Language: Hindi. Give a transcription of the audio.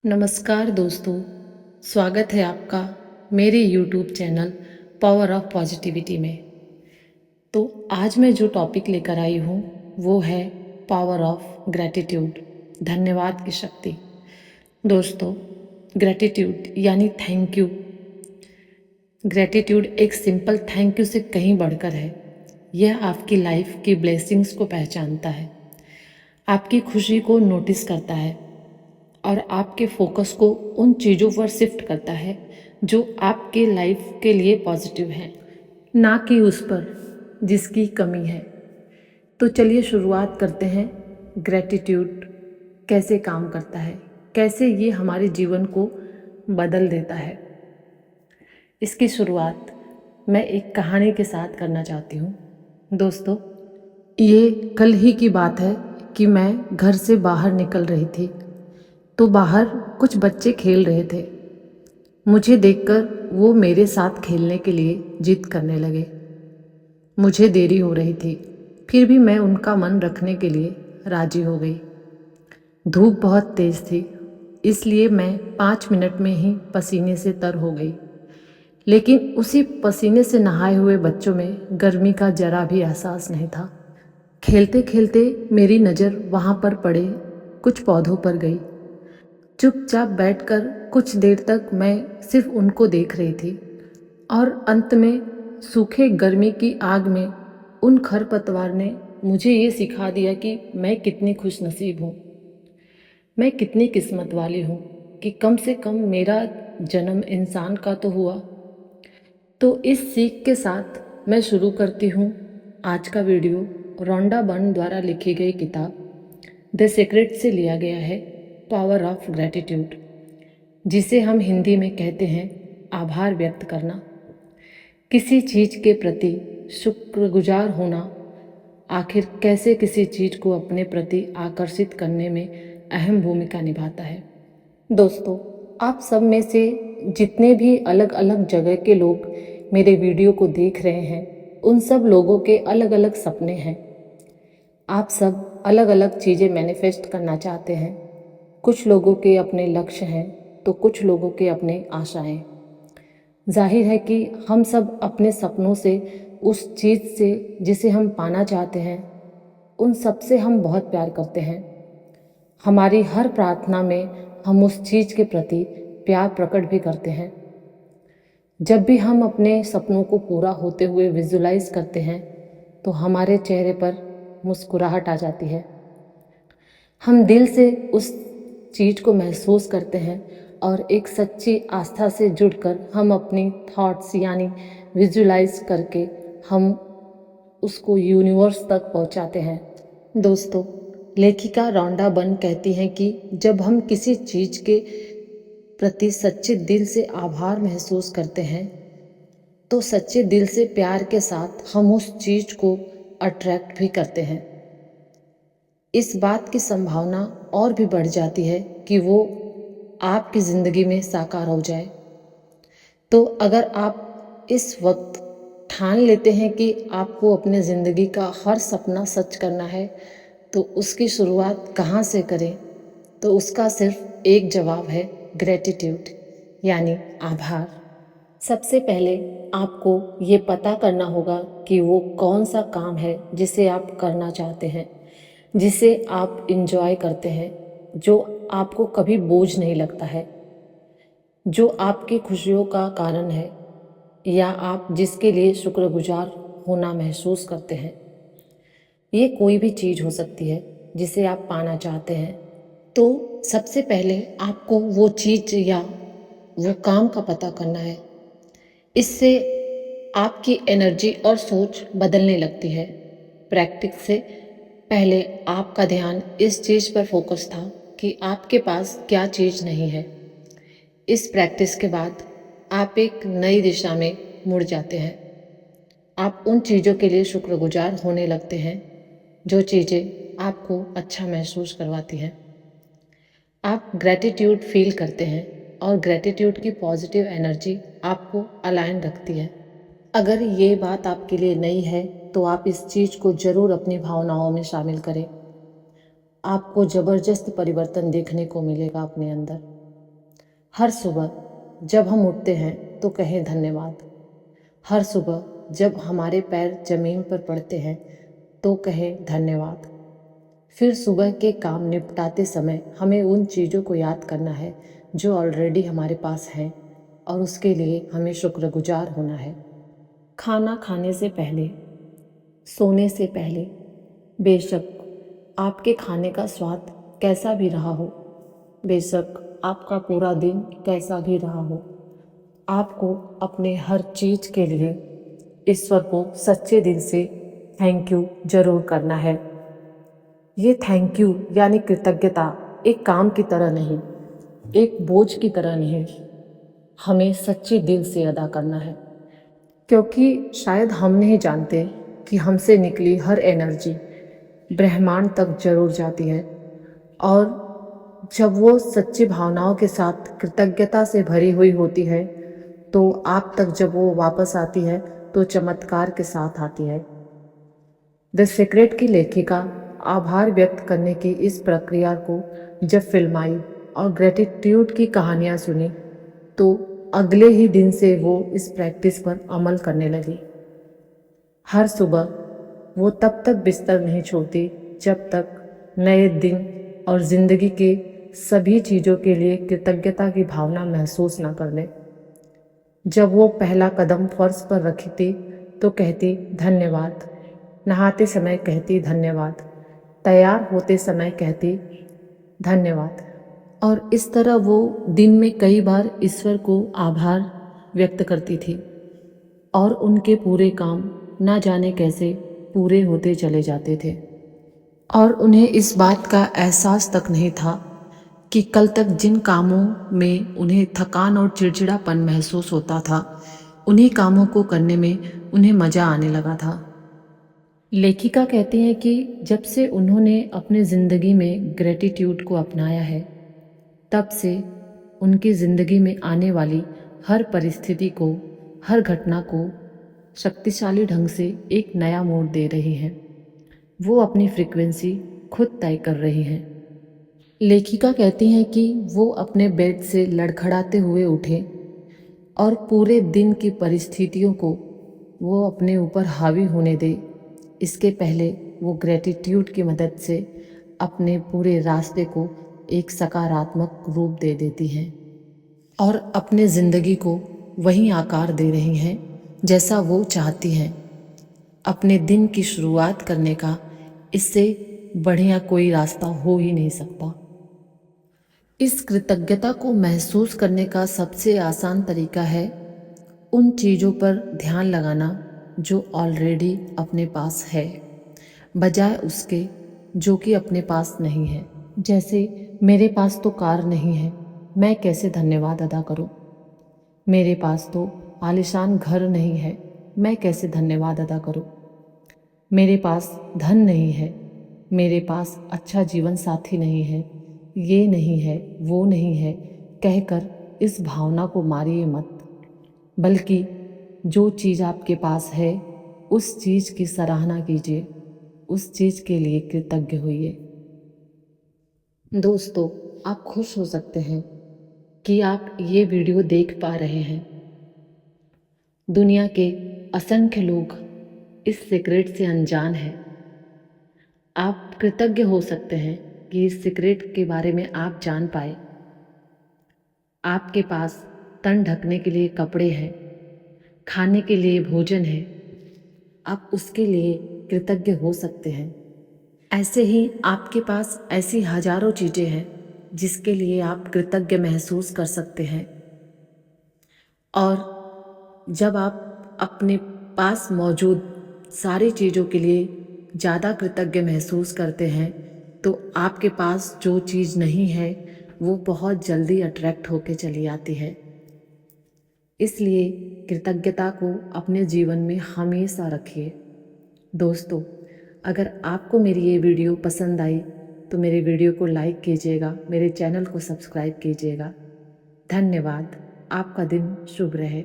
नमस्कार दोस्तों, स्वागत है आपका मेरे YouTube channel power of positivity में। तो आज मैं जो टॉपिक लेकर आई हूँ वो है पावर ऑफ ग्रैटिट्यूड, धन्यवाद की शक्ति। दोस्तों, ग्रैटिट्यूड यानी थैंक यू। ग्रैटिट्यूड एक सिंपल थैंक यू से कहीं बढ़कर है। यह आपकी लाइफ की ब्लेसिंग्स को पहचानता है, आपकी खुशी को नोटिस करता है और आपके फोकस को उन चीज़ों पर शिफ्ट करता है जो आपके लाइफ के लिए पॉजिटिव हैं, ना कि उस पर जिसकी कमी है। तो चलिए शुरुआत करते हैं। ग्रैटिट्यूड कैसे काम करता है, कैसे ये हमारे जीवन को बदल देता है। इसकी शुरुआत मैं एक कहानी के साथ करना चाहती हूँ। दोस्तों, ये कल ही की बात है कि मैं घर से बाहर निकल रही थी तो बाहर कुछ बच्चे खेल रहे थे। मुझे देखकर वो मेरे साथ खेलने के लिए जिद करने लगे। मुझे देरी हो रही थी, फिर भी मैं उनका मन रखने के लिए राजी हो गई। धूप बहुत तेज थी, इसलिए मैं 5 मिनट में ही पसीने से तर हो गई। लेकिन उसी पसीने से नहाए हुए बच्चों में गर्मी का जरा भी एहसास नहीं था। खेलते खेलते मेरी नज़र वहाँ पर पड़े कुछ पौधों पर गई। चुपचाप बैठकर कुछ देर तक मैं सिर्फ उनको देख रही थी और अंत में सूखे गर्मी की आग में उन खरपतवार ने मुझे ये सिखा दिया कि मैं कितनी खुशनसीब हूँ, मैं कितनी किस्मत वाली हूँ कि कम से कम मेरा जन्म इंसान का तो हुआ। तो इस सीख के साथ मैं शुरू करती हूँ आज का वीडियो। रोंडा बर्न द्वारा लिखी गई किताब द सीक्रेट से लिया गया है, पावर ऑफ ग्रैटिट्यूड, जिसे हम हिंदी में कहते हैं आभार व्यक्त करना। किसी चीज़ के प्रति शुक्रगुजार होना आखिर कैसे किसी चीज़ को अपने प्रति आकर्षित करने में अहम भूमिका निभाता है। दोस्तों, आप सब में से जितने भी अलग अलग जगह के लोग मेरे वीडियो को देख रहे हैं, उन सब लोगों के अलग अलग सपने हैं। आप सब अलग अलग चीज़ें मैनिफेस्ट करना चाहते हैं। कुछ लोगों के अपने लक्ष्य हैं तो कुछ लोगों के अपने आशाएं। जाहिर है कि हम सब अपने सपनों से, उस चीज़ से जिसे हम पाना चाहते हैं, उन सब से हम बहुत प्यार करते हैं। हमारी हर प्रार्थना में हम उस चीज़ के प्रति प्यार प्रकट भी करते हैं। जब भी हम अपने सपनों को पूरा होते हुए विजुलाइज करते हैं तो हमारे चेहरे पर मुस्कुराहट आ जाती है। हम दिल से उस चीज़ को महसूस करते हैं और एक सच्ची आस्था से जुड़कर हम अपनी थॉट्स यानी विजुलाइज करके हम उसको यूनिवर्स तक पहुंचाते हैं। दोस्तों, लेखिका रोंडा बर्न कहती हैं कि जब हम किसी चीज़ के प्रति सच्चे दिल से आभार महसूस करते हैं तो सच्चे दिल से प्यार के साथ हम उस चीज़ को अट्रैक्ट भी करते हैं। इस बात की संभावना और भी बढ़ जाती है कि वो आपकी ज़िंदगी में साकार हो जाए। तो अगर आप इस वक्त ठान लेते हैं कि आपको अपने ज़िंदगी का हर सपना सच करना है, तो उसकी शुरुआत कहाँ से करें? तो उसका सिर्फ एक जवाब है, ग्रैटिट्यूड यानी आभार। सबसे पहले आपको ये पता करना होगा कि वो कौन सा काम है जिसे आप करना चाहते हैं, जिसे आप इंजॉय करते हैं, जो आपको कभी बोझ नहीं लगता है, जो आपकी खुशियों का कारण है या आप जिसके लिए शुक्रगुजार होना महसूस करते हैं। ये कोई भी चीज़ हो सकती है जिसे आप पाना चाहते हैं। तो सबसे पहले आपको वो चीज़ या वो काम का पता करना है। इससे आपकी एनर्जी और सोच बदलने लगती है। प्रैक्टिस से पहले आपका ध्यान इस चीज़ पर फोकस था कि आपके पास क्या चीज़ नहीं है। इस प्रैक्टिस के बाद आप एक नई दिशा में मुड़ जाते हैं। आप उन चीज़ों के लिए शुक्रगुजार होने लगते हैं जो चीज़ें आपको अच्छा महसूस करवाती हैं। आप ग्रैटिट्यूड फील करते हैं और ग्रैटिट्यूड की पॉजिटिव एनर्जी आपको अलाइन रखती है। अगर ये बात आपके लिए नई है तो आप इस चीज़ को ज़रूर अपनी भावनाओं में शामिल करें। आपको ज़बरदस्त परिवर्तन देखने को मिलेगा अपने अंदर। हर सुबह जब हम उठते हैं तो कहें धन्यवाद। हर सुबह जब हमारे पैर ज़मीन पर पड़ते हैं तो कहें धन्यवाद। फिर सुबह के काम निपटाते समय हमें उन चीज़ों को याद करना है जो ऑलरेडी हमारे पास हैं और उसके लिए हमें शुक्रगुजार होना है। खाना खाने से पहले, सोने से पहले, बेशक आपके खाने का स्वाद कैसा भी रहा हो, बेशक आपका पूरा दिन कैसा भी रहा हो, आपको अपने हर चीज़ के लिए ईश्वर को सच्चे दिल से थैंक यू जरूर करना है। ये थैंक यू यानी कृतज्ञता एक काम की तरह नहीं, एक बोझ की तरह नहीं, हमें सच्चे दिल से अदा करना है। क्योंकि शायद हम नहीं जानते कि हमसे निकली हर एनर्जी ब्रह्मांड तक जरूर जाती है और जब वो सच्ची भावनाओं के साथ कृतज्ञता से भरी हुई होती है तो आप तक जब वो वापस आती है तो चमत्कार के साथ आती है। द सीक्रेट की लेखिका आभार व्यक्त करने की इस प्रक्रिया को जब फिल्माई और ग्रेटिट्यूड की कहानियाँ सुनी तो अगले ही दिन से वो इस प्रैक्टिस पर अमल करने लगी। हर सुबह वो तब तक बिस्तर नहीं छोड़ती जब तक नए दिन और ज़िंदगी के सभी चीज़ों के लिए कृतज्ञता की भावना महसूस न कर ले। जब वो पहला कदम फर्श पर रखती तो कहती धन्यवाद, नहाते समय कहती धन्यवाद, तैयार होते समय कहती धन्यवाद। और इस तरह वो दिन में कई बार ईश्वर को आभार व्यक्त करती थी और उनके पूरे काम ना जाने कैसे पूरे होते चले जाते थे और उन्हें इस बात का एहसास तक नहीं था कि कल तक जिन कामों में उन्हें थकान और चिड़चिड़ापन महसूस होता था, उन्हीं कामों को करने में उन्हें मज़ा आने लगा था। लेखिका कहती हैं कि जब से उन्होंने अपनी ज़िंदगी में ग्रेटिट्यूड को अपनाया है, तब से उनकी ज़िंदगी में आने वाली हर परिस्थिति को, हर घटना को शक्तिशाली ढंग से एक नया मोड़ दे रही हैं। वो अपनी फ्रीक्वेंसी खुद तय कर रही हैं। लेखिका कहती हैं कि वो अपने बेड से लड़खड़ाते हुए उठे और पूरे दिन की परिस्थितियों को वो अपने ऊपर हावी होने दे, इसके पहले वो ग्रेटिट्यूड की मदद से अपने पूरे रास्ते को एक सकारात्मक रूप दे देती हैं और अपने ज़िंदगी को वही आकार दे रही हैं जैसा वो चाहती हैं। अपने दिन की शुरुआत करने का इससे बढ़िया कोई रास्ता हो ही नहीं सकता। इस कृतज्ञता को महसूस करने का सबसे आसान तरीका है उन चीज़ों पर ध्यान लगाना जो ऑलरेडी अपने पास है, बजाय उसके जो कि अपने पास नहीं है। जैसे मेरे पास तो कार नहीं है, मैं कैसे धन्यवाद अदा करूं? मेरे पास तो आलीशान घर नहीं है, मैं कैसे धन्यवाद अदा करूं? मेरे पास धन नहीं है, मेरे पास अच्छा जीवन साथी नहीं है, ये नहीं है, वो नहीं है कहकर इस भावना को मारिए मत, बल्कि जो चीज़ आपके पास है उस चीज़ की सराहना कीजिए, उस चीज़ के लिए कृतज्ञ होइए। दोस्तों, आप खुश हो सकते हैं कि आप ये वीडियो देख पा रहे हैं। दुनिया के असंख्य लोग इस सीक्रेट से अनजान हैं। आप कृतज्ञ हो सकते हैं कि इस सीक्रेट के बारे में आप जान पाए। आपके पास तन ढकने के लिए कपड़े हैं, खाने के लिए भोजन है, आप उसके लिए कृतज्ञ हो सकते हैं। ऐसे ही आपके पास ऐसी हजारों चीज़ें हैं जिसके लिए आप कृतज्ञ महसूस कर सकते हैं। और जब आप अपने पास मौजूद सारी चीज़ों के लिए ज़्यादा कृतज्ञ महसूस करते हैं तो आपके पास जो चीज़ नहीं है वो बहुत जल्दी अट्रैक्ट होके चली आती है। इसलिए कृतज्ञता को अपने जीवन में हमेशा रखिए। दोस्तों, अगर आपको मेरी ये वीडियो पसंद आई तो मेरे वीडियो को लाइक कीजिएगा, मेरे चैनल को सब्सक्राइब कीजिएगा। धन्यवाद। आपका दिन शुभ रहे।